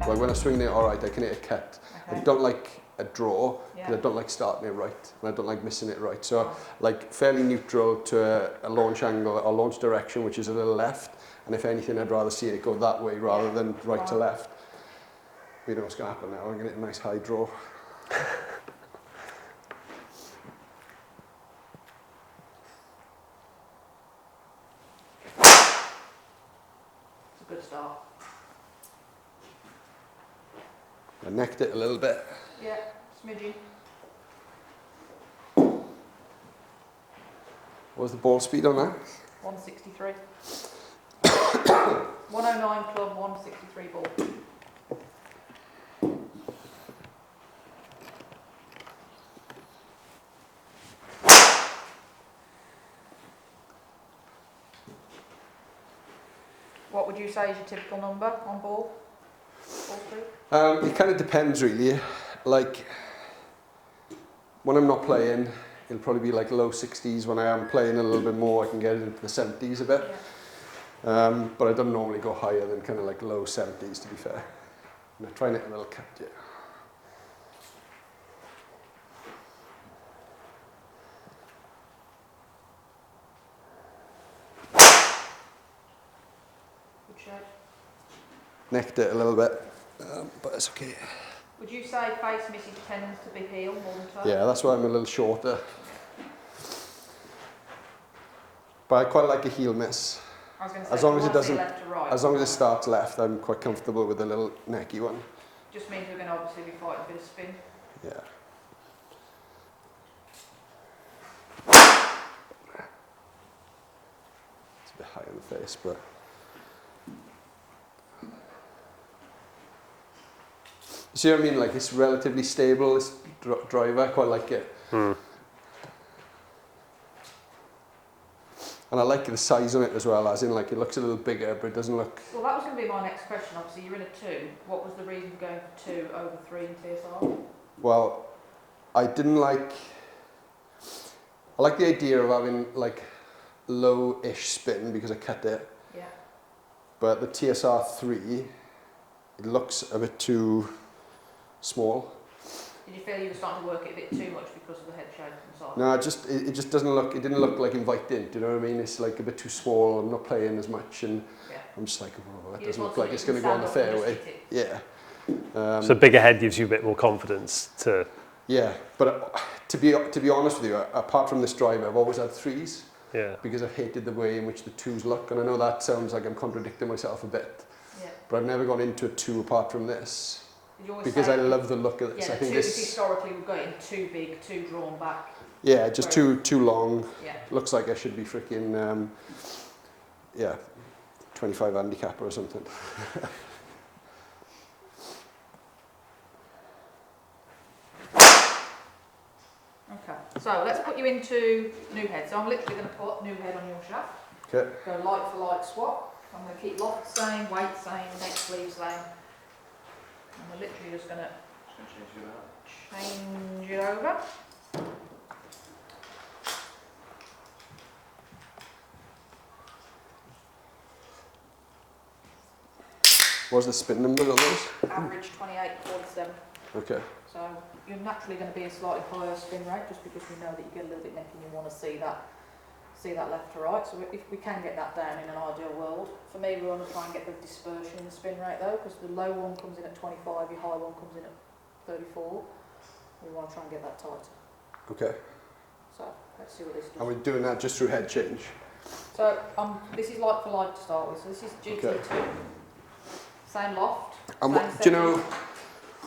Like when I swing it alright, I can hit a cut. Okay. I don't like a draw, because Yeah. I don't like starting it right, and I don't like missing it right. So like fairly neutral to a launch angle or launch direction, which is a little left, and if anything, I'd rather see it go that way rather than right to left. You know what's going to happen now, I'm going to get a nice high draw. It's a good start. I necked it a little bit. Yeah, smidgy. What was the ball speed on that? 163. 109 club, 163 ball. What would you say is your typical number on ball? Ball speed? It kind of depends really. Like when I'm not playing, it'll probably be like low 60s. When I am playing a little bit more, I can get it into the 70s a bit. Yeah. But I don't normally go higher than kind of like low 70s, to be fair. I'm trying it a little cut, yeah. Good shape. Necked it a little bit, but it's okay. Would you say face missing tends to be heel more than toe? Yeah, that's why I'm a little shorter. But I quite like a heel miss. I was going to say, As long as it doesn't, left to right, as long as it starts left, I'm quite comfortable with a little necky one. just means we're going to obviously be fighting a bit of spin. Yeah. It's a bit high on the face, but. You see what I mean? Like it's relatively stable, this driver, I quite like it. And I like the size on it as well, as in like it looks a little bigger, but it doesn't look... Well, that was going to be my next question. Obviously, you're in a 2. What was the reason for going for 2 over 3 in TSR? Well, I didn't like... I like the idea of having like low-ish spin because I cut it. Yeah. But the TSR 3, it looks a bit too small. Did you feel you were starting to work it a bit too much because of the head shape and size? No, it just doesn't look, it didn't look like inviting, do you know what I mean? It's like a bit too small, I'm not playing as much, and yeah. I'm just like, oh, that You doesn't just look like it's going to go on the fairway. Yeah. So bigger head gives you a bit more confidence to... Yeah, but to be honest with you, apart from this driver, I've always had 3s. Yeah. Because I've hated the way in which the 2s look, and I know that sounds like I'm contradicting myself a bit. Yeah. But I've never gone into a 2 apart from this. Did you always Because say, I love the look of this. yeah, I think 2s this historically would go in too big, too drawn back. Yeah, just too long. Yeah. Looks like I should be freaking 25 handicapper or something. Okay, so let's put you into new head. So I'm literally going to put new head on your shaft. Okay. Go light for light swap. I'm going to keep loft same, weight same, neck sleeve same. And we're literally just going to change it over. What's the spin number on those? Average 28.47. Okay. So you're naturally going to be a slightly higher spin rate just because we know that you get a little bit neck and you want to see that left to right. So if we can get that down in an ideal world, for me we want to try and get the dispersion in the spin rate though, because the low one comes in at 25, your high one comes in at 34. We want to try and get that tight. Okay. So let's see what this does. And we're doing that just through head change? So this is light for light to start with. So this is GT2. Okay. Same loft. And same do you know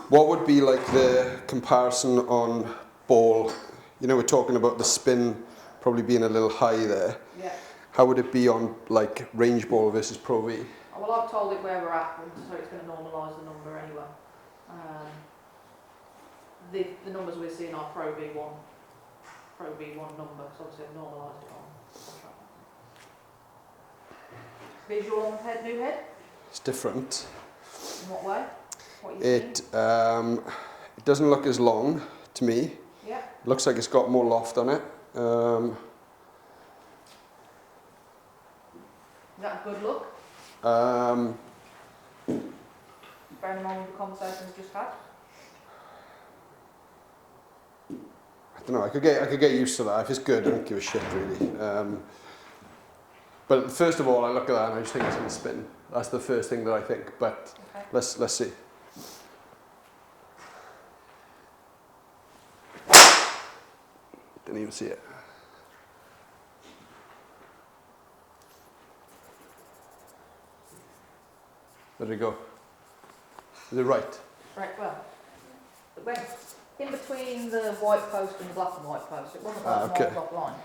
what would be like the comparison on ball? You know, we're talking about the spin probably being a little high there. Yeah. How would it be on like range ball versus Pro V? Well, I've told it where we're at, so it's going to normalise the number anyway. The numbers we're seeing are Pro V1 number, so obviously I've normalised it on. Visual on head, new head? It's different. In what way? What are you seeing? It doesn't look as long to me. Yeah. It looks like it's got more loft on it. Is that a good look? Bear bearing in mind with the conversations we just had? I don't know. I could get used to that. If it's good, I don't give a shit really. But first of all, I look at that and I just think it's going to spin. That's the first thing that I think. But Okay. let's see. Didn't even see it. Where did it go? Is it right? Right, well, it went in between the white post and the black and white post. It wasn't like okay. a top line.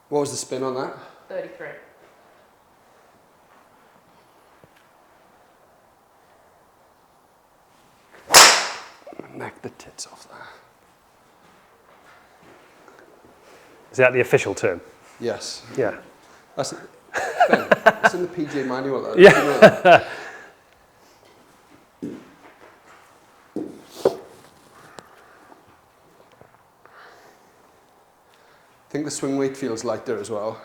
What was the spin on that? 33. Knock the tits off that. Is that the official term? Yes. Yeah. That's Ben, it's in the PGA manual. Though. Yeah. You know that? I think the swing weight feels lighter as well.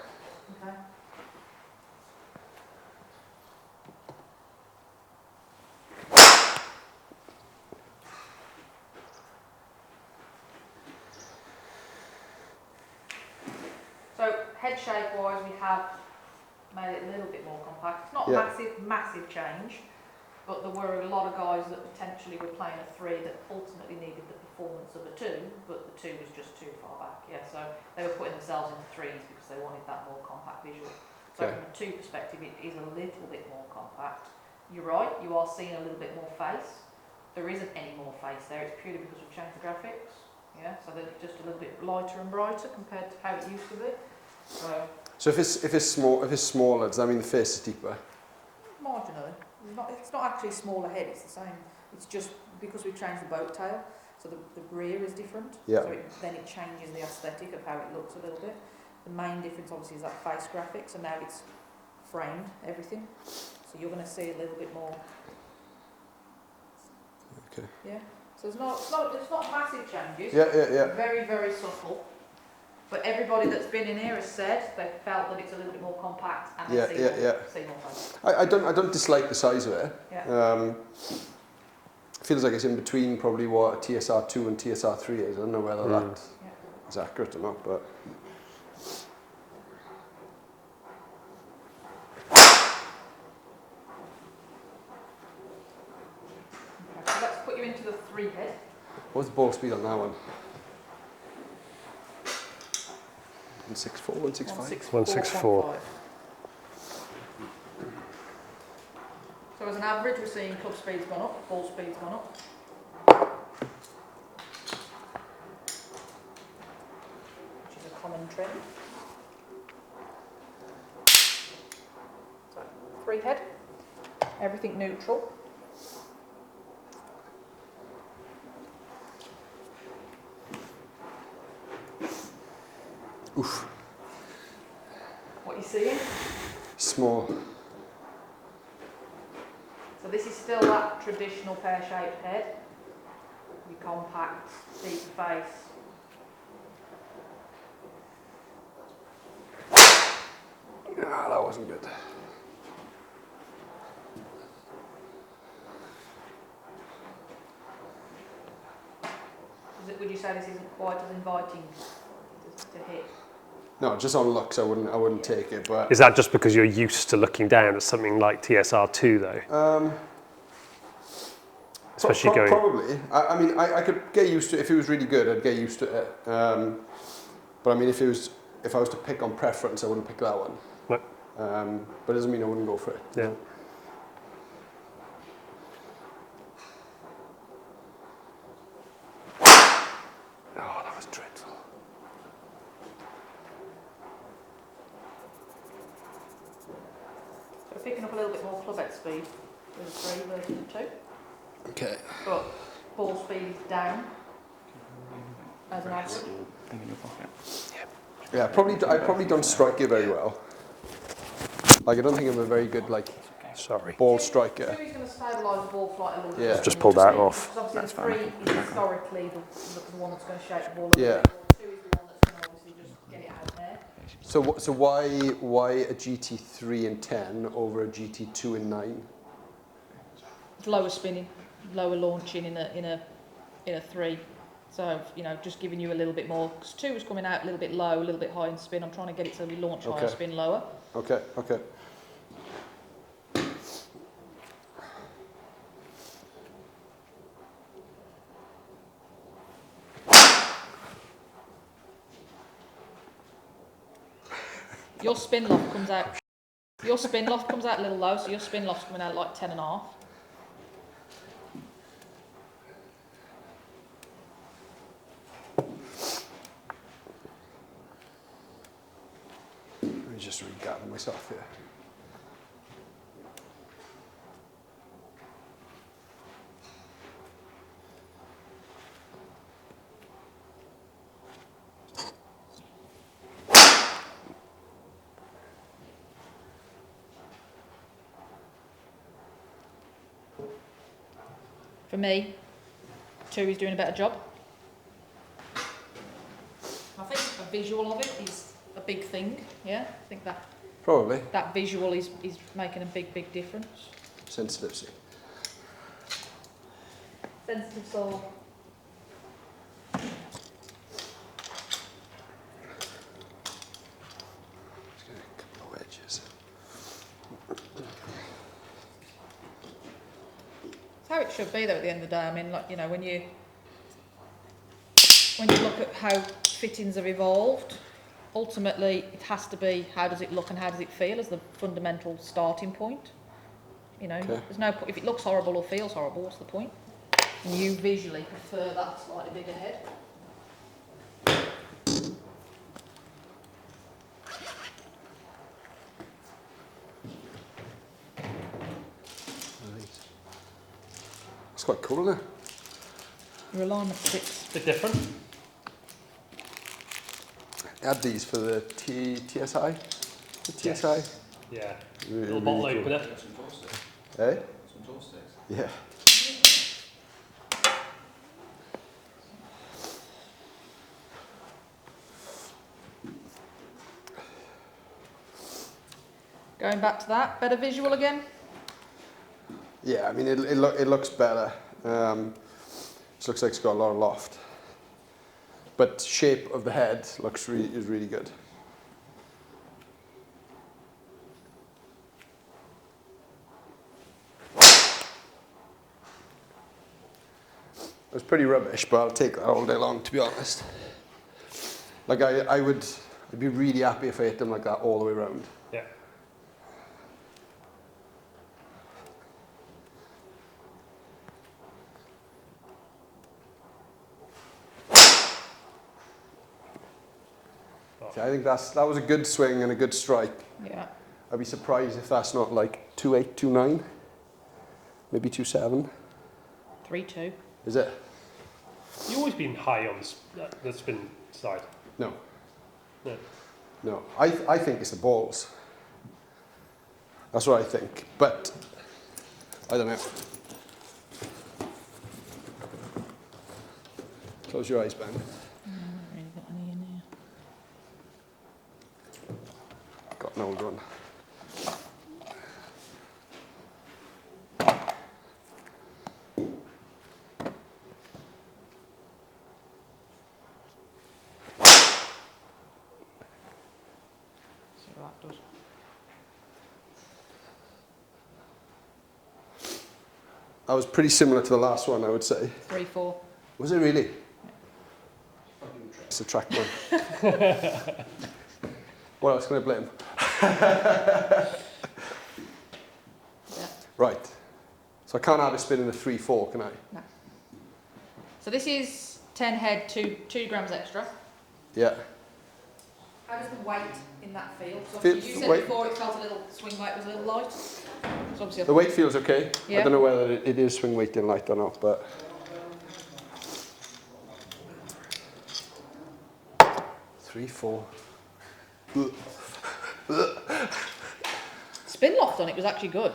Okay. So head shape wise, we have made it a little bit more compact. It's not Yeah. a massive change, but there were a lot of guys that potentially were playing a 3 that ultimately needed the performance of a 2, but the 2 was just too far back. Yeah, so they were putting themselves into 3s because they wanted that more compact visual. So Okay. from a 2 perspective, it is a little bit more compact. You're right, you are seeing a little bit more face. There isn't any more face there, it's purely because we've changed the graphics. Yeah, so they're just a little bit lighter and brighter compared to how it used to be. So if it's smaller, does that mean the face is deeper? Marginally. It's not actually a smaller head, it's the same. It's just because we've changed the boat tail, so the rear is different. Yeah. So then it changes the aesthetic of how it looks a little bit. The main difference obviously is that face graphics, and now it's framed, everything. So you're going to see a little bit more. Okay. Yeah. So it's not massive changes. Yeah. Very, very subtle. But everybody that's been in here has said they felt that it's a little bit more compact and they see more face. I don't dislike the size of it. Yeah. Feels like it's in between probably what a TSR2 and TSR3 is. I don't know whether that is accurate or not, but. Okay, so let's put you into the 3 head. What's the ball speed on that one? 164, 165? 164. So as an average, we're seeing club speed's gone up, ball speed's gone up. Which is a common trend. So 3 head, everything neutral. Oof. What are you seeing? Small. So this is still that traditional pear-shaped head. Your compact, deep face. Ah, that wasn't good. Would you say this isn't quite as inviting to hit? No, just on looks, I wouldn't take it. But Is that just because you're used to looking down at something like TSR2 though? Especially going. Probably. I mean, I could get used to it. If it was really good, I'd get used to it. But I mean, if I was to pick on preference, I wouldn't pick that one. No. But it doesn't mean I wouldn't go for it. Yeah. Oh, that was dreadful. So we're picking up a little bit more club head speed with the 3 versus the 2. Okay. But ball speed is down as an average. Yeah, I probably don't strike it very well. Like, I don't think I'm a very good Sorry. ball striker. 2 is going to stabilise the ball flight a little Yeah. bit. Just pulled that off. Because obviously the 3 is historically the one that's going to shape the ball a Yeah. little bit. 2 is the one that's going to obviously just get it out there. So why a GT3 in 10 over a GT2 in 9? it's lower spinning, lower launching in a 3. So, you know, just giving you a little bit more, because 2 was coming out a little bit low, a little bit high in spin. I'm trying to get it so we launch higher, spin lower. Okay, okay. Your spin loft comes out. Your spin loft comes out a little low, so your spin loft's coming out like 10.5. Let me just regather myself here. For me, 2 is doing a better job. I think a visual of it is a big thing, yeah? I think that Probably. that visual is making a big difference. Sensitivity. Sensitive soul. Just get a couple of wedges. It's how it should be though at the end of the day. I mean, like, you know, when you look at how fittings have evolved, ultimately it has to be how does it look and how does it feel as the fundamental starting point. You know, there's no point if it looks horrible or feels horrible, what's the point? And you visually prefer that slightly bigger head. It's quite cool, isn't it? Your alignment sits A bit different. I had these for the TSI. The TSI. Yes. Yeah. Really, Little bottle really cool. opener. Eh? Some toast sticks. Yeah. going back to that. Better visual again. Yeah, I mean, it looks better. It looks like it's got a lot of loft. But shape of the head is really good. It was pretty rubbish, but I'll take that all day long, to be honest. Like, I'd be really happy if I hit them like that all the way around. Yeah. See, I think that was a good swing and a good strike. Yeah. I'd be surprised if that's not like 2.8, 2.9, maybe 2.7. 3-2. Is it? You've always been high on the spin side. No. No. No. I think it's the balls. That's what I think. But I don't know. Close your eyes, Ben. Really got any in here. Got an old one. See what that does. That was pretty similar to the last one, I would say. 3-4. Was it really? It's a track one. What else can I blame? Yeah. Right. So I can't have a spin in a 3-4, can I? No. So this is 10 head, 2 grams extra. Yeah. How does the weight in that feel? So Feel- obviously you said weight- before it felt a little, swing weight was a little light. So obviously The weight feels okay. Yeah. I don't know whether it is swing weight in light or not, but 3-4. spin loft on it was actually good.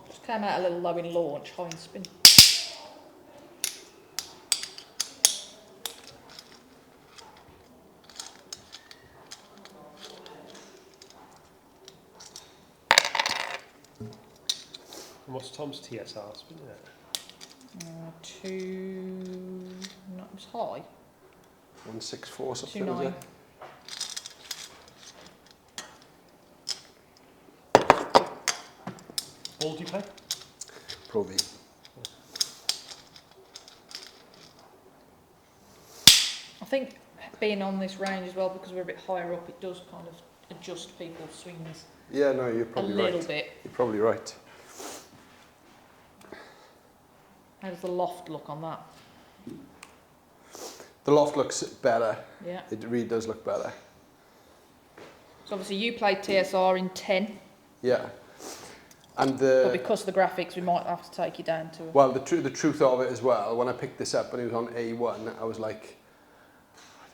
Just came out a little low in launch, high in spin. And what's Tom's TSR spin at? No, it was high. 164 something, 2.9. is it? Ball do you play? Pro V. I think being on this range as well, because we're a bit higher up, it does kind of adjust people's swings Yeah, no, you're a probably little right. bit. You're probably right. How does the loft look on that? The loft looks better. Yeah. It really does look better. So obviously you played TSR in 10, Yeah. And but because of the graphics, we might have to take you down to. well, the truth of it as well, when I picked this up and it was on A1, I was like,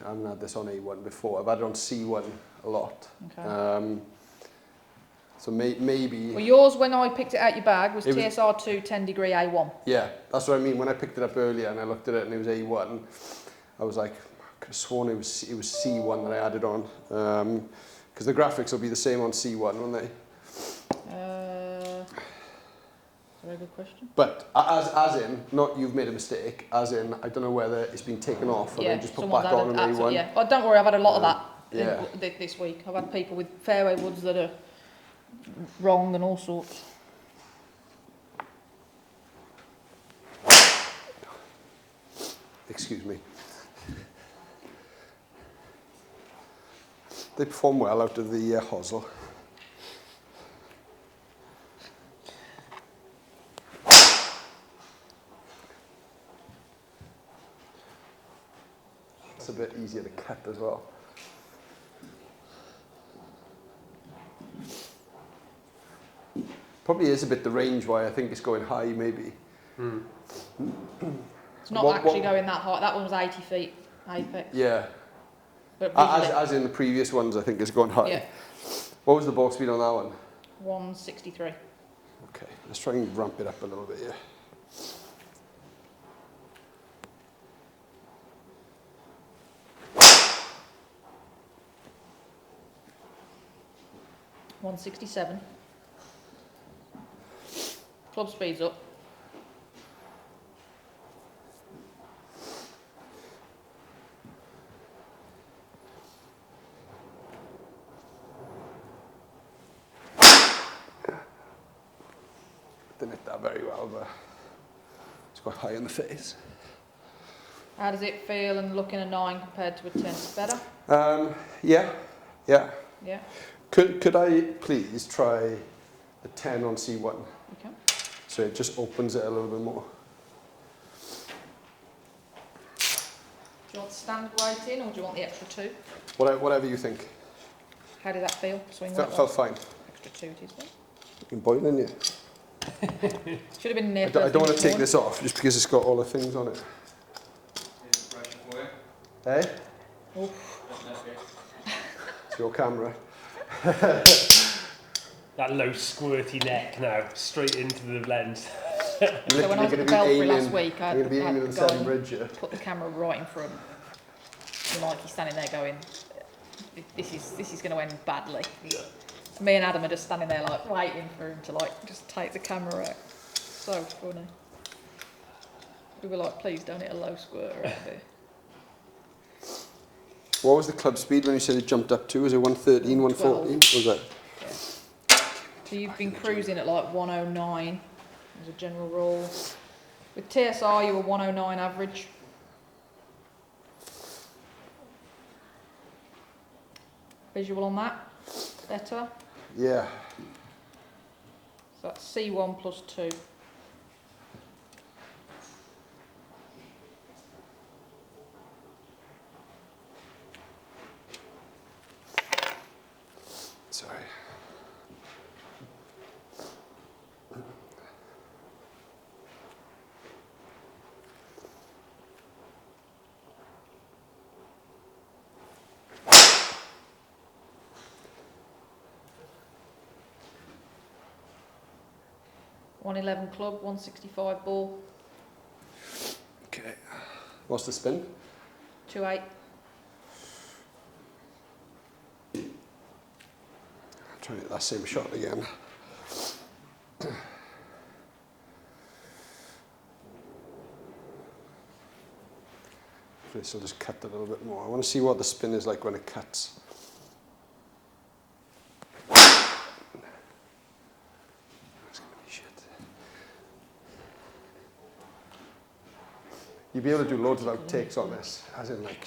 I haven't had this on A1 before. I've had it on C1 a lot. Okay. So maybe... Well, yours, when I picked it out your bag, was It was- TSR2 10 degree A1. Yeah, that's what I mean. When I picked it up earlier and I looked at it and it was A1, I was like, I could have sworn it was C1 that I added on. Because the graphics will be the same on C1, won't they? Very good question. But as in, not you've made a mistake, as in, I don't know whether it's been taken off and then just put someone's back on added- an A1. yeah. Oh, don't worry, I've had a lot of that Yeah. this week. I've had people with fairway woods that are wrong and all sorts. Excuse me. They perform well out of the hosel. It's a bit easier to cut as well. Probably is a bit the range why I think it's going high, maybe. It's not actually going that high. That one was 80 feet apex. Yeah. But As in the previous ones, I think it's going high. yeah, What was the ball speed on that one? 163. Okay, let's try and ramp it up a little bit here. $167. Club speed's up. Didn't hit that very well, but it's quite high in the face. How does it feel and looking a 9 compared to a 10? Better? Yeah. Yeah. Could I please try a 10 on C1? Okay. So it just opens it a little bit more. Do you want standard weight in or do you want the extra 2? Whatever you think. How did that feel? Swing Felt fine. Extra 2 it is then. You're boiling you. Should have been near. I don't want to take this off just because it's got all the things on it. Here's the pressure for you. Hey? Oof. It's your camera. That low squirty neck now, straight into the lens. So when I was at the Belfry last week, I I'm going to be had aiming to in go Seven and Bridge here. put the camera right in front. And Mikey's standing there going, this is going to end badly. Yeah. Me and Adam are just standing there like waiting for him to like just take the camera out. So funny. We were like, please don't hit a low squirter out there. What was the club speed when you said it jumped up to? Was it 113, 114? Was that? Yeah. So you've been cruising at like 109 as a general rule. With TSR you were 109 average. Visual on that? Better? Yeah. So that's C1 plus 2. Sorry. .111 club, 165 ball, Okay. What's the spin? 2.8. Try that same shot again. This will just cut a little bit more. I want to see what the spin is like when it cuts. That's gonna be shit. You'll be able to do loads of outtakes on this, as in like,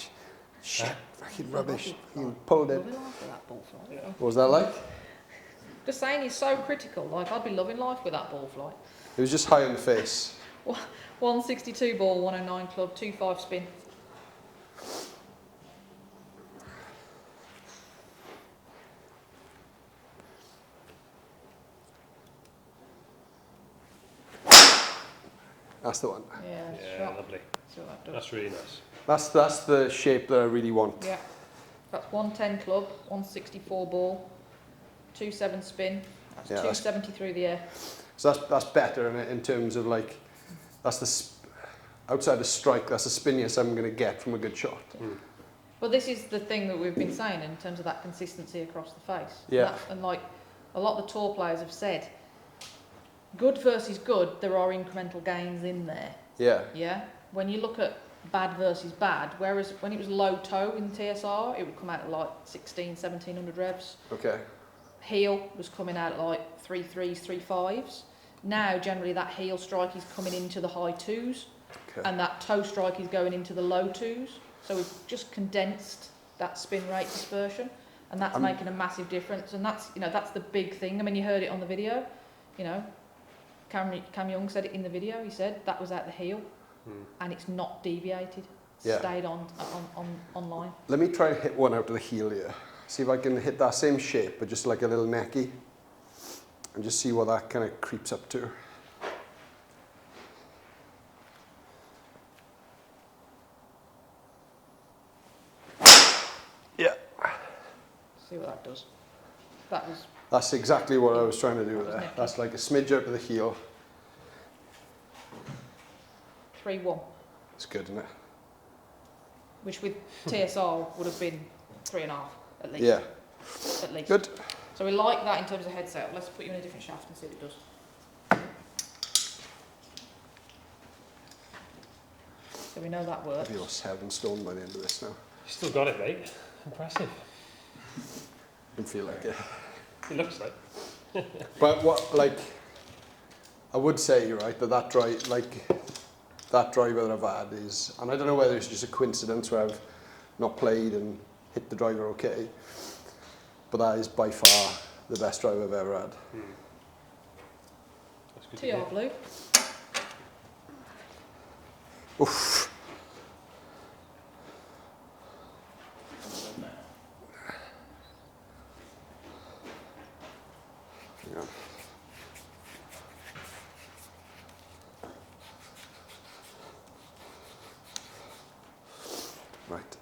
shit, fucking rubbish. You pulled it. Loving life with that ball flight. What was that like? Just saying, he's so critical. Like, I'd be loving life with that ball flight. It was just high on the face. 162 ball, 109 club, 2.5 spin. That's the one. Yeah, Yeah, shot. lovely. See what that does. That's really nice. That's the shape that I really want. Yeah. That's 110 club, 164 ball, 2.7 spin. That's Yeah, 270 through the air. So that's better in terms of like, that's the outside the strike. That's the spinniest I'm going to get from a good shot. Mm. Well, this is the thing that we've been saying in terms of that consistency across the face. Yeah. And like a lot of the tour players have said, good versus good, there are incremental gains in there. Yeah. Yeah. When you look at bad versus bad, whereas when it was low toe in TSR, it would come out at like 1700 revs. Okay. Heel was coming out at like 3.3s, 3.5s. Now, generally, that heel strike is coming into the high 2s, Okay. and that toe strike is going into the low 2s. So we've just condensed that spin rate dispersion, and that's making a massive difference. And that's, you know, that's the big thing. I mean, you heard it on the video. You know, Cam Young said it in the video. He said that was at the heel, and it's not deviated. It's Yeah. stayed on line. Let me try and hit one out of the heel here. See if I can hit that same shape, but just like a little necky, and just see what that kind of creeps up to. Yeah. See what that does. That was That's exactly what I was trying to do That was there. necky. That's like a smidge out of the heel. 3.1, It's good, isn't it? which with TSR would have been 3.5 at least. Yeah. At least. Good. So we like that in terms of headset. Let's put you in a different shaft and see what it does. So we know that works. Maybe you're 7 stone by the end of this now. You still got it, mate. Impressive. I can feel like it. It looks like. But what, like, I would say, right, that drive, like, that driver that I've had is, and I don't know whether it's just a coincidence where I've not played and hit the driver okay, but that is by far the best driver I've ever had. That's good to hear. TR blue. Oof. Yeah. Right.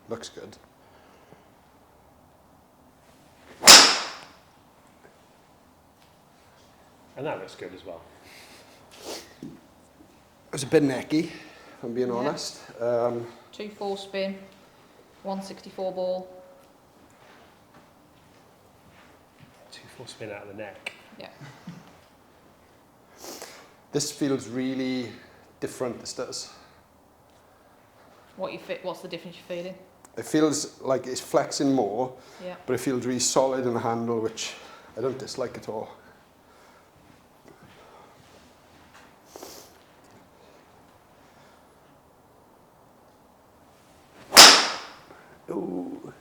Looks good. And that looks good as well. It was a bit necky, if I'm being Yeah. honest. 2.4 spin, 164 ball. 2-4 spin out of the neck. Yeah. This feels really different, this does. What's the difference you're feeling? It feels like it's flexing more, Yeah. but it feels really solid in the handle, which I don't dislike at all. Ooh.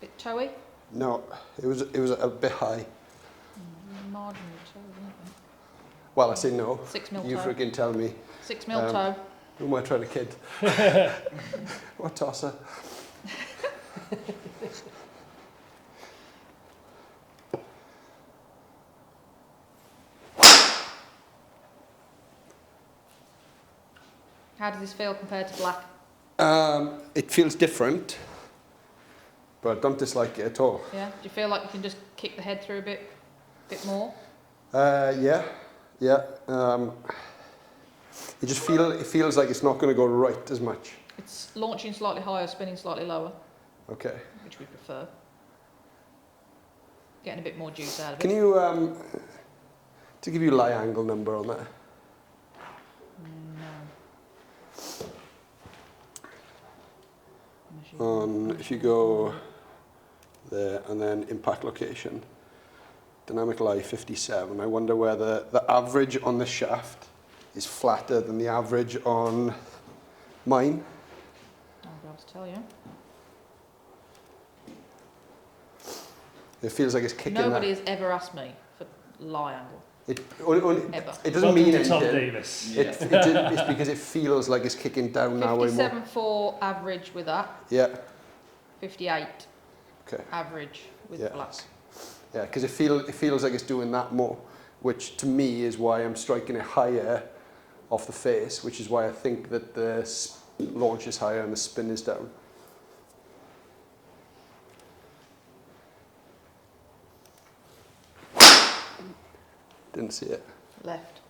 Bit toey. No, it was a bit high. Marginally toe, isn't it? Well, I say no. 6 mil You toe. freaking tell me. 6 mil toe. Who am I trying to kid? What tosser? How does this feel compared to black? It feels different, but I don't dislike it at all. Yeah. Do you feel like you can just kick the head through a bit more? Yeah. it feels like it's not going to go right as much. It's launching slightly higher, spinning slightly lower, Okay. which we prefer. Getting a bit more juice out of it. Can you, to give you lie angle number on there? No. If you go there and then impact location, dynamic lie 57, I wonder whether the average on the shaft is flatter than the average on mine. I'll be able to tell you. It feels like it's kicking Nobody that. has ever asked me for lie angle. It doesn't Welcome mean to Tom anything. Davis. It's because it feels like it's kicking down now way more. 57.4 average with that. Yeah. 58 Okay. average with Yeah. black. Yeah, because it feels like it's doing that more, which to me is why I'm striking it higher off the face, which is why I think that the launch is higher and the spin is down. Didn't see it. Left.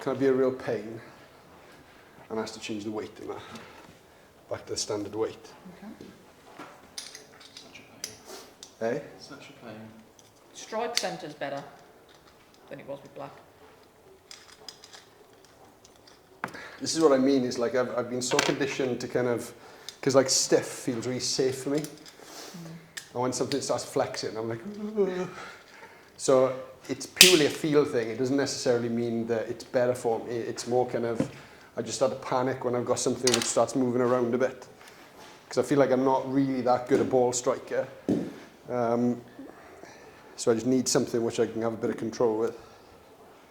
Can I be a real pain and ask to change the weight in that? Back to the standard weight. Okay. Such a pain. Eh? Such a pain. Strike centre's better than it was with black. This is what I mean, is like I've been so conditioned to kind of, because like stiff feels really safe for me. And when something starts flexing, I'm like, ugh. So it's purely a feel thing. It doesn't necessarily mean that it's better for me. It's more kind of, I just start to panic when I've got something that starts moving around a bit. Because I feel like I'm not really that good a ball striker. So I just need something which I can have a bit of control with.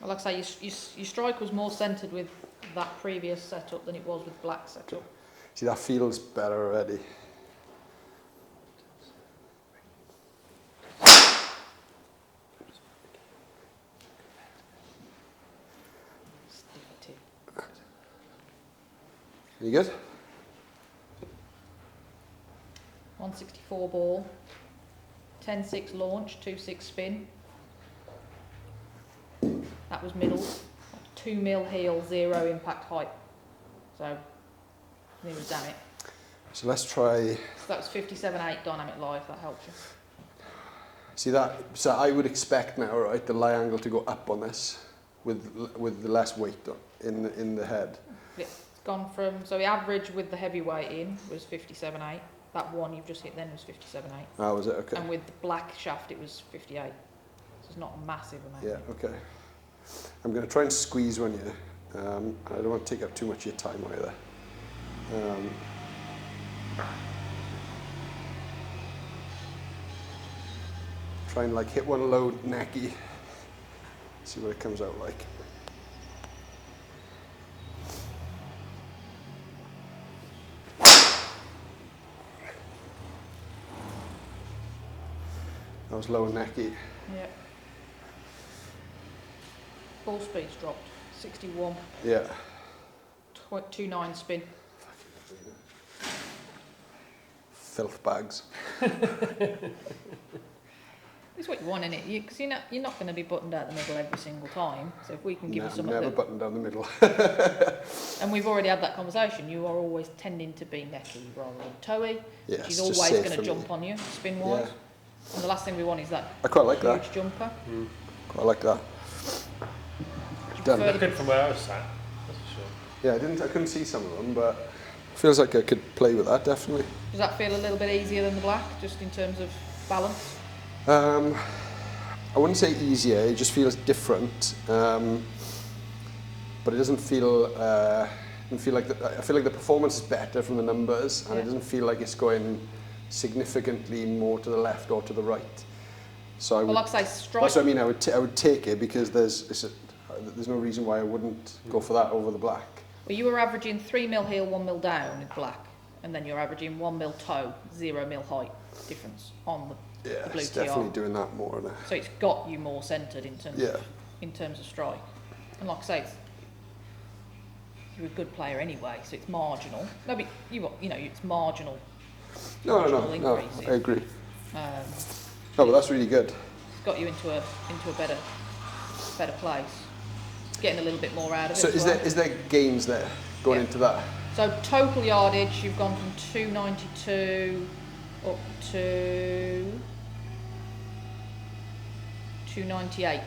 Well, like I say, your strike was more centred with that previous setup than it was with black setup. See, that feels better already. Sticky tip. You good? 164 ball, 10.6 launch, 2.6 spin. That was middle. 2 mil heel, 0 impact height. So, nearly done it. So let's try. So that was 57.8 dynamic lie, if that helps you. See that? So I would expect now, right, the lie angle to go up on this with the less weight in the head. It's gone from, so the average with the heavy weight in was 57.8. That one you've just hit then was 57.8. Ah, was it? Okay. And with the black shaft it was 58. So it's not a massive amount. Yeah, okay. I'm going to try and squeeze one here. I don't want to take up too much of your time either. Try and like hit one low necky. See what it comes out like. That was low and necky. Yeah. Ball speed's dropped. 61. Yeah. 29 spin. Filth bags. It's what you want, innit? Because you're not going to be buttoned out the middle every single time. So if we can give you something Never that, buttoned down the middle. and we've already had that conversation, you are always tending to be necky rather than toey, Yeah, which it's is just always safe going for to me. jump on you, spin-wise. Yeah. And the last thing we want is that I quite like huge that. jumper. Quite like that. Done. prefer- Good from where I was sat, that's for sure. Yeah, I couldn't see some of them, but feels like I could play with that definitely. Does that feel a little bit easier than the black, just in terms of balance? I wouldn't say easier. It just feels different, but it doesn't feel. I feel like the performance is better from the numbers, and Yeah. it doesn't feel like it's going significantly more to the left or to the right. So I Well, would, like I say, strike. that's what I mean. I would take it because there's no reason why I wouldn't go for that over the black. Well, you were averaging 3 mil heel, 1 mil down with black, and then you're averaging 1 mil toe, 0 mil height difference on the Yeah, blue it's TR. definitely doing that more now. So it's got you more centred in terms Yeah. of strike. And like I say, you're a good player anyway, so it's marginal. No, but it's marginal. No, marginal I increases. agree. Um, No, but that's really good. got you into a better place. Getting a little bit more out of it. So as well. is there gains there going into that? So total yardage, you've gone from 292 up to 298.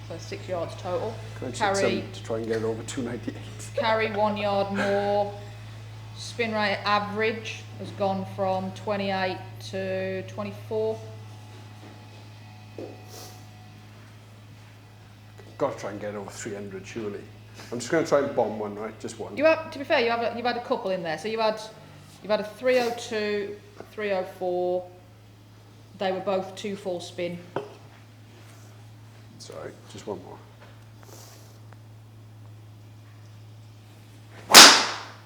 So 6 yards total. Can I check Carry some to try and get it over 298? carry 1 yard more. Spin rate average has gone from 28 to 24. Got to try and get it over 300 surely. I'm just going to try and bomb one, right? Just one. You have, to be fair, you've had a couple in there. So you've had a 302, 304. They were both 2-4 spin. Sorry, just one more.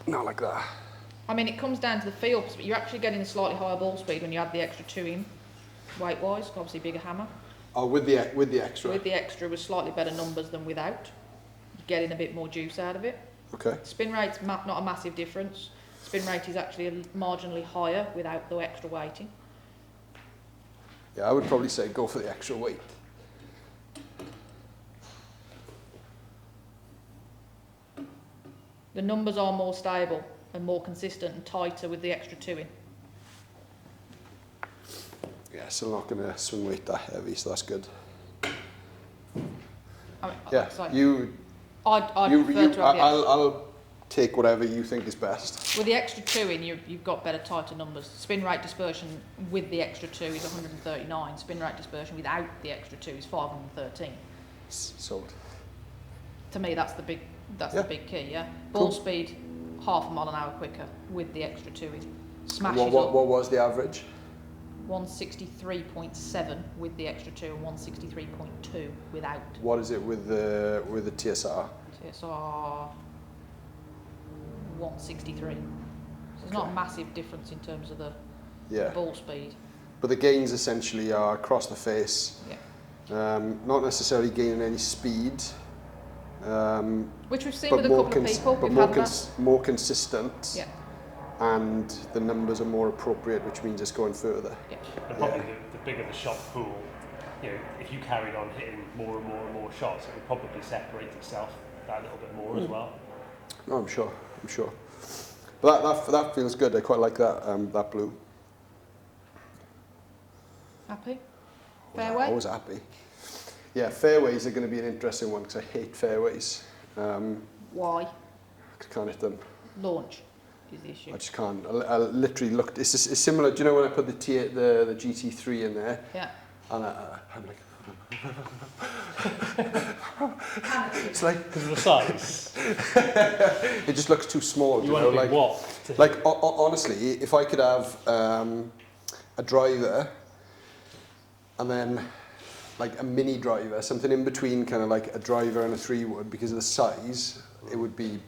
Not like that. I mean, it comes down to the feel, but you're actually getting a slightly higher ball speed when you add the extra 2 in, weight-wise. Obviously, bigger hammer. Oh, with the extra. With the extra, with slightly better numbers than without. Getting a bit more juice out of it. Okay. Spin rate's not a massive difference. Spin rate is actually marginally higher without the extra weighting. Yeah, I would probably say go for the extra weight. The numbers are more stable and more consistent and tighter with the extra 2 in. Yeah, still not going to swing weight that heavy, so that's good. I mean, Yeah, so you. I'd prefer to have the I'll take whatever you think is best. with the extra 2 in, you've got better, tighter numbers. Spin rate dispersion with the extra 2 is 139. Spin rate dispersion without the extra 2 is 513. Sold. To me, that's the big key. Yeah. Ball Cool. speed, half a mile an hour quicker with the extra 2 in. Smashes What up was the average? 163.7 with the extra 2 and 163.2 without. What is it with the TSR? TSR 163. So there's not a massive difference in terms of the Yeah. ball speed. But the gains essentially are across the face. Yeah. Not necessarily gaining any speed. Which we've seen But with a couple of people. but We've had that. more consistent. Yeah. And the numbers are more appropriate, which means it's going further. Yeah. And probably the bigger the shot pool, you know, if you carried on hitting more and more and more shots, it would probably separate itself that little bit more as well. No, I'm sure. But that feels good. I quite like that that blue. Happy? Fairway? Always happy. Yeah, fairways are going to be an interesting one because I hate fairways. Why? I can't hit them. Launch is the issue. I just can't. I literally looked. It's similar. Do you know when I put the GT3 in there? Yeah. And I'm like. It's like Because of the size. it just looks too small. You know, want to like be what? like honestly, if I could have a driver and then like a mini driver, something in between, kind of like a driver and a 3-wood, because of the size, it would be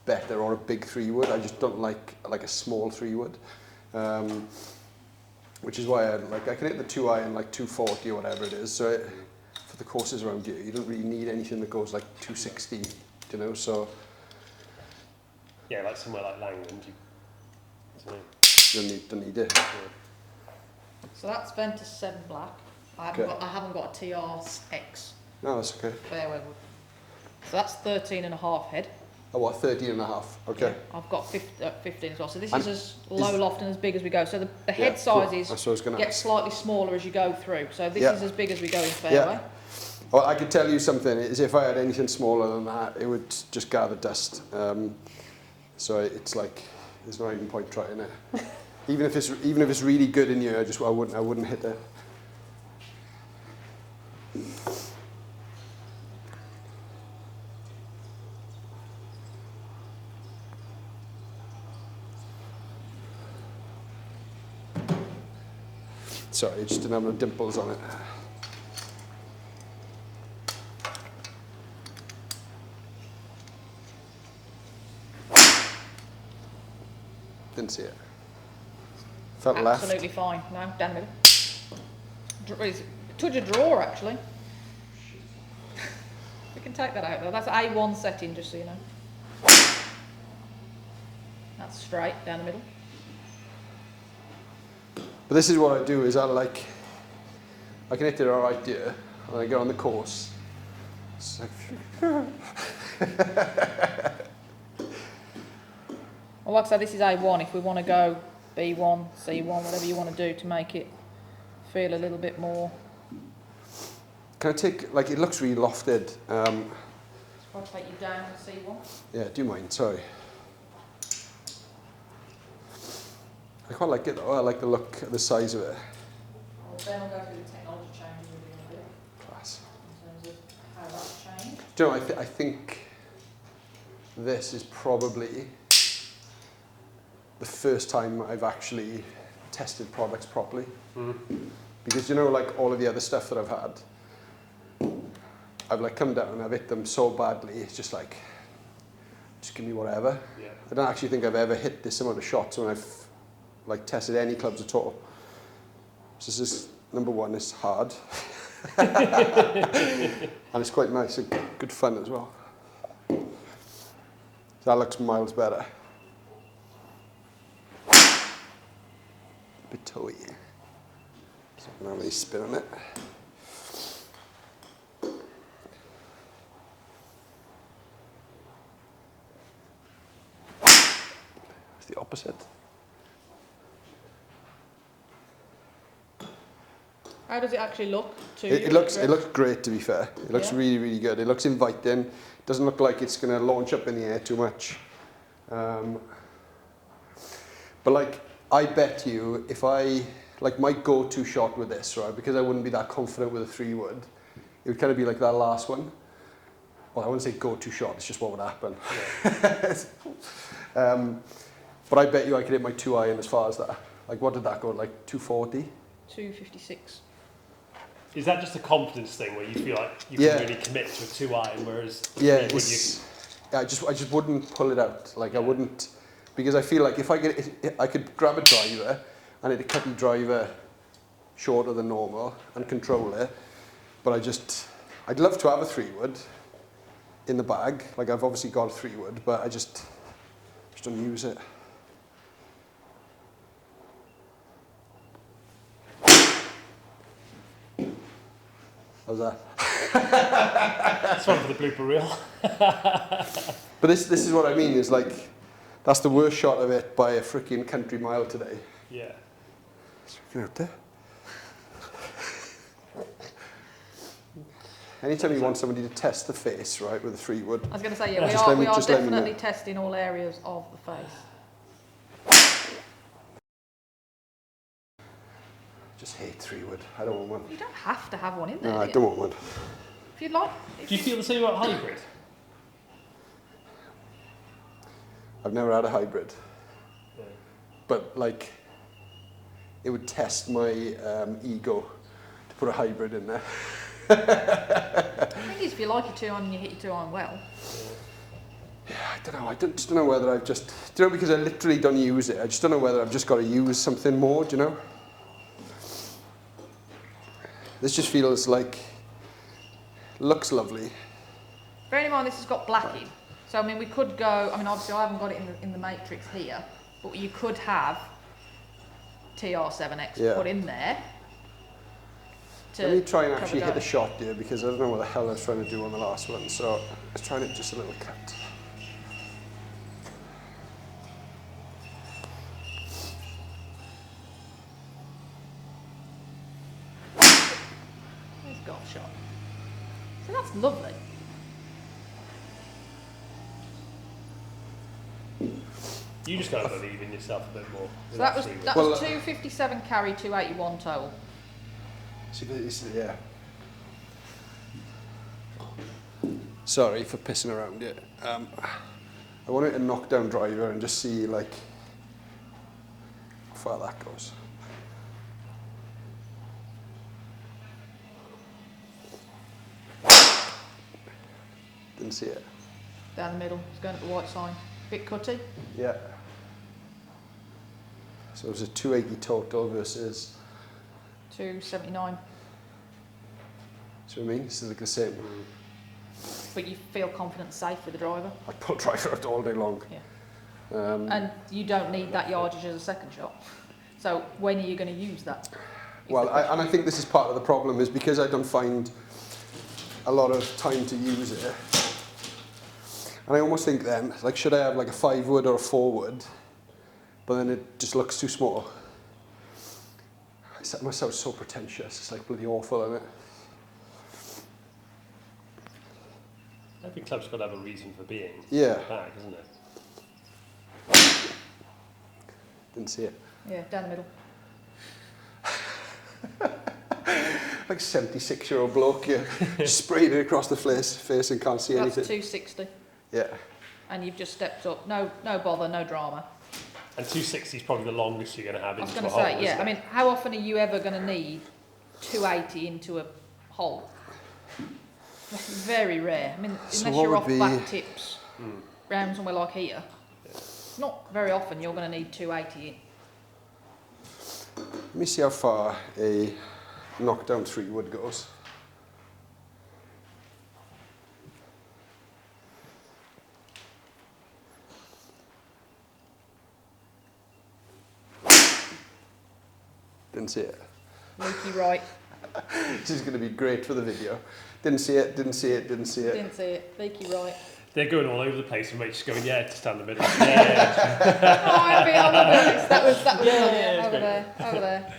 better, or a big 3-wood. I just don't like a small 3-wood, which is why I can hit the 2-iron like 240 or whatever it is. So for the courses around here, you don't really need anything that goes like 260, you know. So Yeah, like somewhere like Langland, you don't need it. So that's Ventus 7 black. I haven't got a TRX No, that's okay. fairway wood. So that's 13.5 head. Oh, what, 13.5? Okay. Yeah, I've got 15 as well. So this And is as low loft and as big as we go. So the head Yeah, cool. sizes That's what I was gonna get ask. slightly smaller as you go through. So this Yeah. is as big as we go in fairway. Yeah. Well, I could tell you something, is if I had anything smaller than that, it would just gather dust. So it's like, there's no even point trying it. even if it's really good in here, I wouldn't hit it. Sorry, it just didn't have no dimples on it. Didn't see it. Felt left. Absolutely fine. No, down the middle. Touch a draw actually. We can take that out though. That's A1 setting, just so you know. That's straight down the middle. But this is what I do, is I I can hit it alright here, and I get on the course. It's like, Well, like I said, this is A1. If we want to go B1, C1, whatever you want to do to make it feel a little bit more. can I take, like, it looks really lofted. I'll take you down to C1. Yeah, do you mind? Sorry. I quite like it though. I like the look, the size of it. Well, then we'll go through the technology changes we're going to do Class. in terms of how that's changed. Do you know, I think this is probably the first time I've actually tested products properly. Because, you know, like all of the other stuff that I've had, I've like come down and I've hit them so badly, it's just like, just give me whatever. Yeah. I don't actually think I've ever hit this amount of shots when I've like tested any clubs at all. So this is, number one, it's hard. And it's quite nice and good fun as well. So that looks miles better. A bit toey. So I can have any spin on it. It's the opposite. How does it actually look to you? It looks great, to be fair. It looks Yeah. really, really good. It looks inviting. It doesn't look like it's going to launch up in the air too much. But like, I bet you if I, like my go-to shot with this, right, because I wouldn't be that confident with a 3-wood, it would kind of be like that last one. Well, I wouldn't say go-to shot, it's just what would happen. Yeah. But I bet you I could hit my 2-iron as far as that. Like, what did that go, like 240? 256. Is that just a confidence thing where you feel like you can really commit to a 2-iron, whereas Yeah, when I just wouldn't pull it out. Like I wouldn't, because I feel like if I could grab a driver and hit a cutty driver shorter than normal and control it, but I'd love to have a 3-wood in the bag. Like I've obviously got a 3-wood, but I just don't use it. How's that? It's one for the blooper reel. But this is what I mean, is like, that's the worst shot of it by a freaking country mile today. Yeah. It's freaking out there. Anytime you want somebody to test the face, right, with a 3-wood. I was going to say, yeah, Just let me- we are just let me definitely know. testing all areas of the face. Just hate 3-wood. I don't want one. You don't have to have one in there. No, I do you? don't want one. If you'd like. Do you feel the same about hybrid? I've never had a hybrid. Yeah. But like, it would test my ego to put a hybrid in there. The thing is, if you like your 2-iron and you hit your 2-iron well, Yeah, I don't know. I just don't know whether I've just, do you know, because I literally don't use it. I just don't know whether I've just got to use something more, do you know? This just feels like, looks lovely. bearing in mind this has got black in. So, I mean, we could go, I mean, obviously I haven't got it in the matrix here, but you could have TR7X put in there. Let me try and cover actually hit that. a shot here, because I don't know what the hell I was trying to do on the last one. So let's try it just a little cut. There's a golf shot. So that's lovely. You just got to believe in yourself a bit more. So that was Well, 257 carry, 281 total. See, but it's, yeah. Sorry for pissing around here. I wanted to knock down driver and just see like how far that goes. Didn't see it. Down the middle, it's going up the white sign. Bit cutty. Yeah. So it was a 280 total versus, 279. see what I mean? This is like the same. But you feel confident and safe with the driver. I pull driver out all day long. Yeah. And you don't need that yardage as a second shot. So when are you going to use that? Well, and I think this is part of the problem, is because I don't find a lot of time to use it. And I almost think then, like, should I have like a 5 wood or a 4 wood? But then it just looks too small. I set myself so pretentious. It's like bloody awful, isn't it? Every club's got to have a reason for being. Yeah. Back, isn't it? Didn't see it. Yeah, down the middle. Like 76-year-old bloke, yeah. Sprayed it across the face and can't see That's anything. 260. Yeah. And you've just stepped up. No bother, no drama. And 260 is probably the longest you're going to have I was into going a to hole. say, yeah. isn't I it? mean, how often are you ever going to need 280 into a hole? That's very rare. I mean, So unless what you're would off be- back tips, round somewhere like here. Not very often you're going to need 280 in. Let me see how far a knockdown 3 wood goes. Didn't see it. Leaky right. This is going to be great for the video. Didn't see it, didn't see it, didn't see it. Didn't see it. Leaky right. They're going all over the place and Rachel's going, yeah, just down the middle. Yeah. Oh, I'll be honest. That was Yeah, brilliant. it's Over great. there, over there.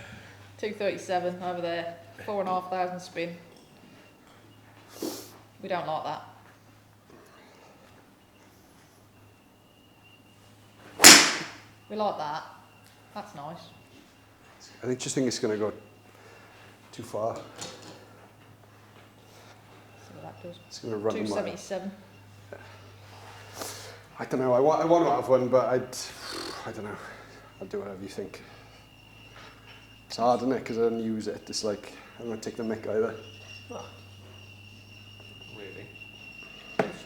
237 over there. 4,500 spin. We don't like that. We like that. That's nice. I just think it's going to go too far. See what that does. It's going to run the mile. 277. I don't know. I want to have one, but I don't know. I'll do whatever you think. It's hard, isn't it? Because I don't use it. It's like I don't want to take the mick either. Oh. Really?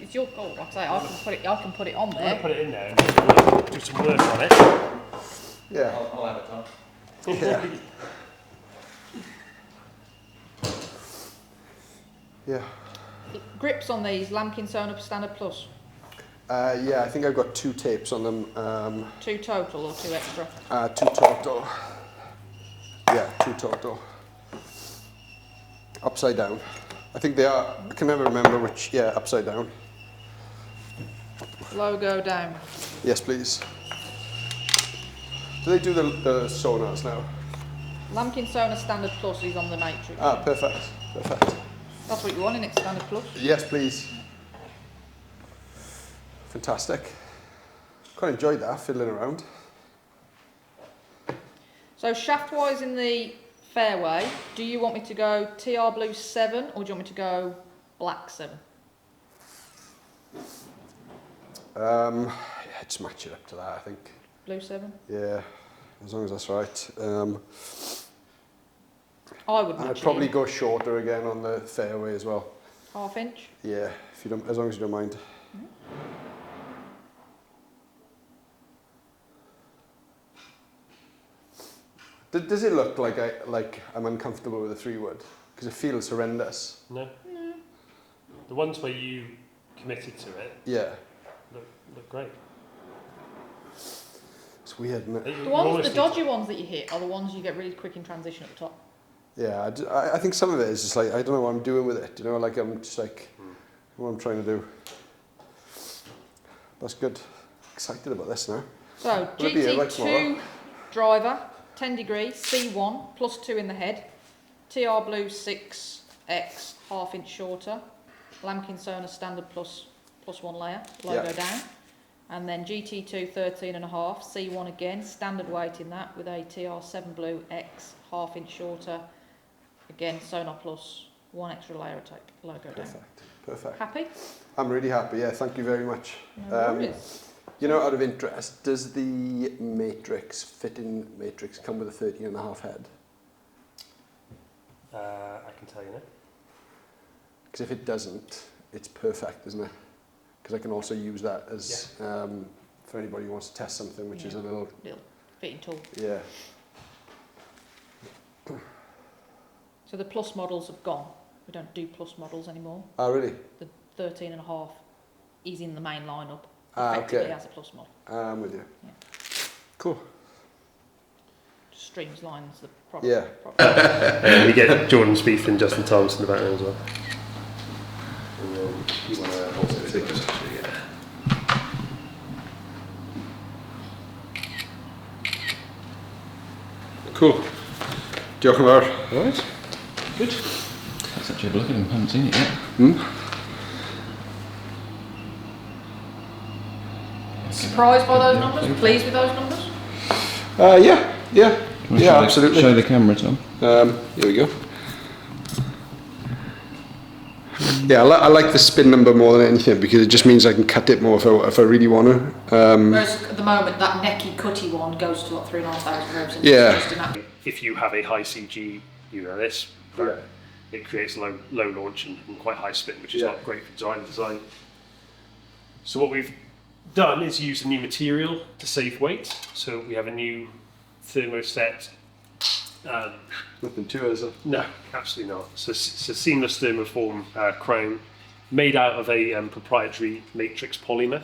It's your call. Like I say, I can put it on I'm going to there. put it in there and do some work on it. Yeah. I'll have it done. Yeah. Yeah. It grips on these Lamkin Sona Standard Plus. Yeah, I think I've got 2 tapes on them. 2 total or 2 extra? 2 total. Yeah, 2 total. Upside down. I think they are. I can never remember which. Yeah, upside down. Logo down. Yes, please. Do they do the sonars now? Lamkin Sona Standard Plus is on the Matrix. Ah, perfect. Perfect. That's what you want in it, Standard Plus. Yes, please. Fantastic. Quite enjoyed that, fiddling around. So shaft-wise in the fairway, do you want me to go TR Blue 7 or do you want me to go Black 7? Yeah, just match it up to that, I think. Blue 7? Yeah, as long as that's right. I would match I'd it probably in. go shorter again on the fairway as well. Half inch. Yeah, if you don't, as long as you don't mind. Does it look like I'm uncomfortable with a 3 wood? Because it feels horrendous. No? No. The ones where you committed to it Yeah, look great. it's weird, isn't it? The dodgy ones that you hit are the ones you get really quick in transition at the top. Yeah, I think some of it is just like, I don't know what I'm doing with it. You know, like I'm just like, what I'm trying to do. That's good. Excited about this now. So Will it be here, like, GT2 tomorrow? driver, 10 degree, C1, plus 2 in the head. TR Blue 6X, half inch shorter. Lamkin Sona Standard Plus, plus 1 layer, logo Yeah. down. And then GT2 13.5, C1 again, standard weight in that with a TR7 Blue X, half inch shorter. Again, Sona Plus, 1 extra layer of tape, logo down. Perfect. Perfect. Happy? I'm really happy. Yeah, thank you very much. No worries. You know, out of interest, does the Matrix fitting Matrix come with a 13.5 head? I can tell you now. Because if it doesn't, it's perfect, isn't it? Because I can also use that as for anybody who wants to test something, which is a little Fitting tool. yeah. So the plus models have gone. We don't do plus models anymore. Ah, really? The 13.5 is in the main lineup. Ah, Effectively okay. as a plus model. I'm with you. Yeah. Cool. streamlines the product. Yeah. And you get Jordan Spieth and Justin Thomas in the background as well. And then you want to also take this actually, yeah. Cool. Diolch yn fawr. Alright, good. That's actually a look at him, haven't seen it yet. Surprised by those numbers? Pleased with those numbers? Yeah. Can we Yeah, show absolutely. Show the camera, Tom. Here we go. Yeah, I like the spin number more than anything because it just means I can cut it more if I really want to. Whereas at the moment, that necky cutty one goes to what, 3,500 revs. Yeah. If you have a high CG, you know this, but it creates low launch and quite high spin, which is not great for design. So what we've done is use a new material to save weight. So we have a new thermoset. Nothing to it, is it? No, absolutely not. So it's a seamless thermoform crown made out of a proprietary matrix polymer.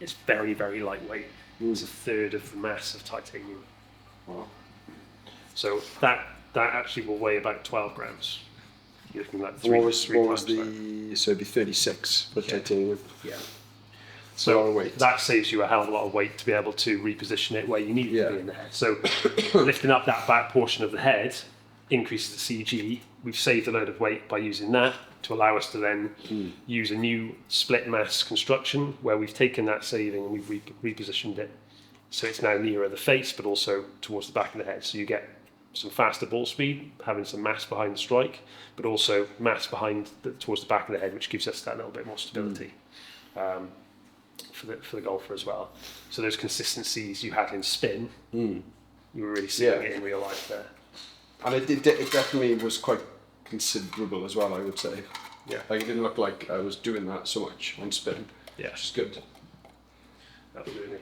It's very, very lightweight. It's a third of the mass of titanium. Wow. So that actually will weigh about 12 grams. You're looking like What was three times that. so it'd be 36 for titanium. Yeah. It's a lot of weight. That saves you a hell of a lot of weight to be able to reposition it where you need it to be in the head. So lifting up that back portion of the head increases the CG. We've saved a load of weight by using that to allow us to then use a new split mass construction where we've taken that saving and we've repositioned it. So it's now nearer the face, but also towards the back of the head. So you get some faster ball speed, having some mass behind the strike, but also mass towards the back of the head, which gives us that little bit more stability. For the golfer as well. So those consistencies you had in spin, you were really seeing it in real life there. And it definitely was quite considerable as well, I would say. Yeah. Like it didn't look like I was doing that so much on spin. Yeah. Which is good. Absolutely.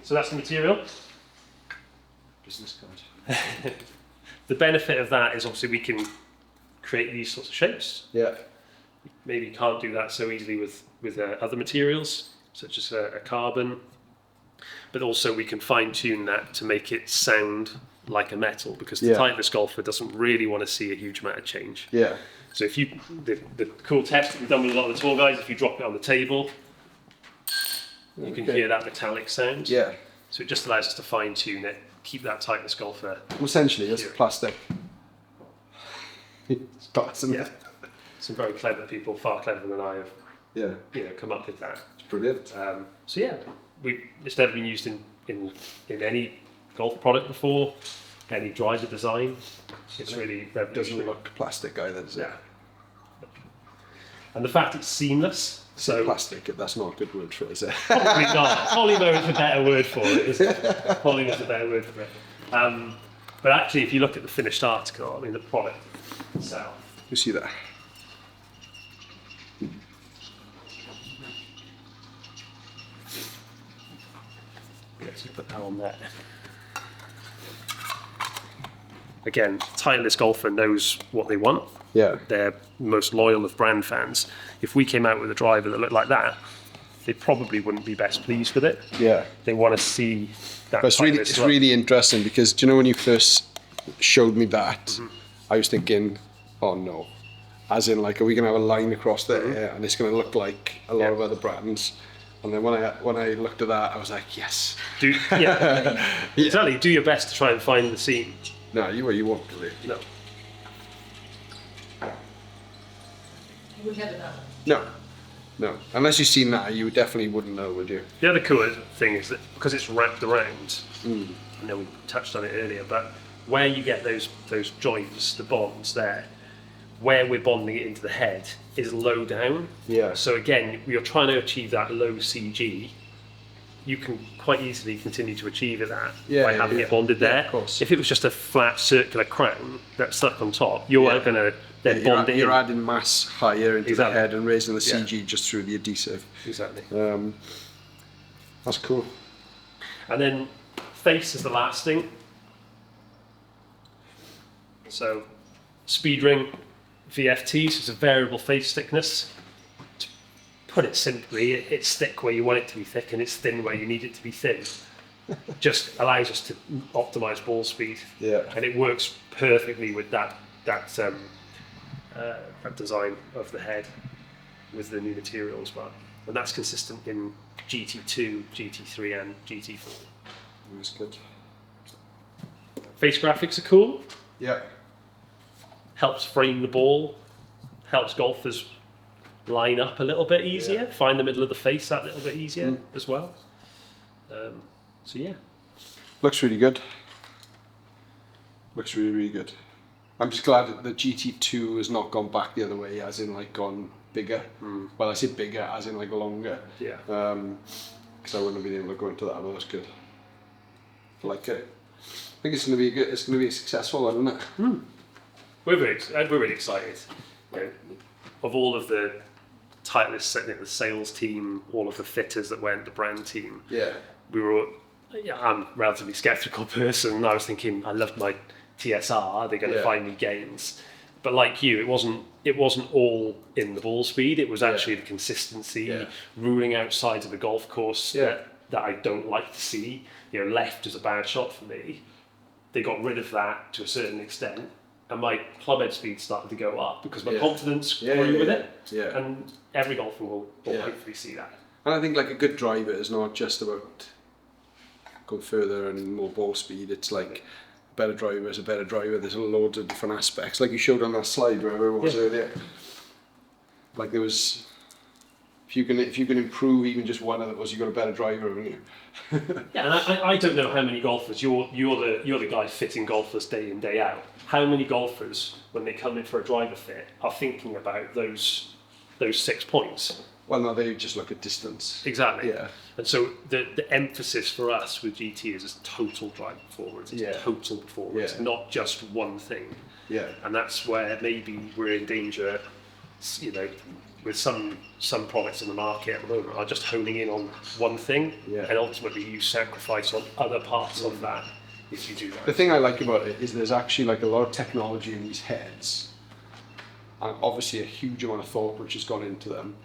So that's the material. Business card. The benefit of that is obviously we can create these sorts of shapes. Yeah. Maybe you can't do that so easily with other materials, such as a carbon. But also we can fine tune that to make it sound like a metal, because the Titleist golfer doesn't really want to see a huge amount of change. Yeah. So if the cool test we've done with a lot of the tour guys, if you drop it on the table, you can hear that metallic sound. Yeah. So it just allows us to fine tune it, keep that Titleist golfer. Well, essentially, it's plastic. It's glass, isn't it? Some very clever people, far cleverer than I have, Yeah. come up with that. It's brilliant. So yeah, it's never been used in any golf product before, any driver design. It's really It doesn't revolutionary. look plastic either, does it? Yeah. And the fact it's seamless, so Plastic, that's not a good word for it, is it? probably not. Polymer is a better word for it, isn't it? Polymer is a better word for it. But actually, if you look at the finished article, I mean the product itself. You see that? Let's put that on there. Again, Titleist golfer knows what they want. Yeah. They're most loyal of brand fans. If we came out with a driver that looked like that, they probably wouldn't be best pleased with it. Yeah. They want to see that. But it's really interesting because, do you know, when you first showed me that, I was thinking, oh no. As in, like, are we going to have a line across there and it's going to look like a lot of other brands? And then when I looked at that, I was like, yes. Exactly. Do your best to try and find the seam. No, you won't do it. No. You would never know. No. Unless you've seen that, you definitely wouldn't know, would you? The other cool thing is that because it's wrapped around, I know we touched on it earlier, but where you get those joints, the bonds there, where we're bonding it into the head is low down. Yeah. So again, you're trying to achieve that low CG. You can quite easily continue to achieve that by having it bonded there. Of course. If it was just a flat circular crown that's stuck on top, you aren't going to then bond it in. You're adding mass higher into the Exactly. head and raising the CG just through the adhesive. Exactly. That's cool. And then face is the last thing. So speed ring VFT, so it's a variable face thickness. To put it simply, it's thick where you want it to be thick and it's thin where you need it to be thin. just allows us to optimize ball speed. Yeah. And it works perfectly with that design of the head with the new materials, and that's consistent in GT2, GT3, and GT4. That's good. Face graphics are cool. Yeah. Helps frame the ball. Helps golfers line up a little bit easier. Yeah. Find the middle of the face that little bit easier as well. So yeah. Looks really good. Looks really, really good. I'm just glad that the GT2 has not gone back the other way, as in like gone bigger. Well, I say bigger, as in like longer. Yeah. Because I wouldn't have been able to go into that, but that's good. I like it. I think it's going to be good. It's going to be a successful one, isn't it? We're really excited. You know, of all of the Titleist, the sales team, all of the fitters that went, the brand team. Yeah. I'm a relatively sceptical person, and I was thinking, I loved my TSR. They're going to find me gains, but like you, it wasn't all in the ball speed. It was actually the consistency, ruling out sides of the golf course that I don't like to see. You know, left is a bad shot for me. They got rid of that to a certain extent, and my club head speed started to go up because my confidence grew with it. Yeah. And every golfer will hopefully see that. And I think like a good driver is not just about going further and more ball speed. It's like a better driver is a better driver. There's loads of different aspects, like you showed on that slide wherever it was earlier. Like there was, if you can improve even just one of those, you've got a better driver, haven't you? Yeah, and I don't know how many golfers you're the guy fitting golfers day in day out. How many golfers, when they come in for a driver fit, are thinking about those 6 points? Well, no, they just look at distance. Exactly. Yeah. And so the emphasis for us with GT is total drive performance. It's total performance, not just one thing. Yeah. And that's where maybe we're in danger, you know, with some products in the market at the moment are just honing in on one thing, and ultimately you sacrifice on other parts of that if you do that. The thing I like about it is there's actually like a lot of technology in these heads, and obviously a huge amount of thought which has gone into them.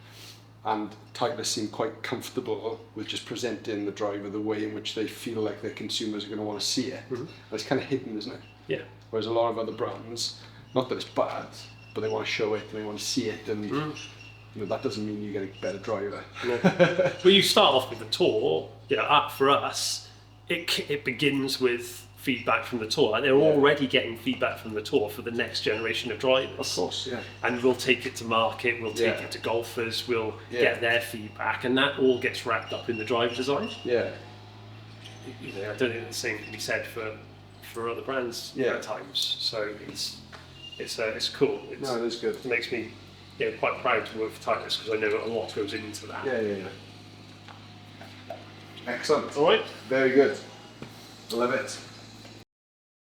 And Titleist seem quite comfortable with just presenting the driver the way in which they feel like their consumers are going to want to see it. And it's kind of hidden, isn't it? Yeah. Whereas a lot of other brands, not that it's bad, but they want to show it and they want to see it, and you know, that doesn't mean you get a better driver. No. Well, you start off with the tour. You know, for us, it begins with feedback from the tour. They're already getting feedback from the tour for the next generation of drivers. Of course, yeah. And we'll take it to market, we'll take it to golfers, we'll get their feedback, and that all gets wrapped up in the driver design. Yeah. You know, I don't think the same can be said for other brands at times. So it's cool. No, it is good. It makes me quite proud to work for Titleist because I know a lot goes into that. Yeah. Excellent. All right. Very good. I love it.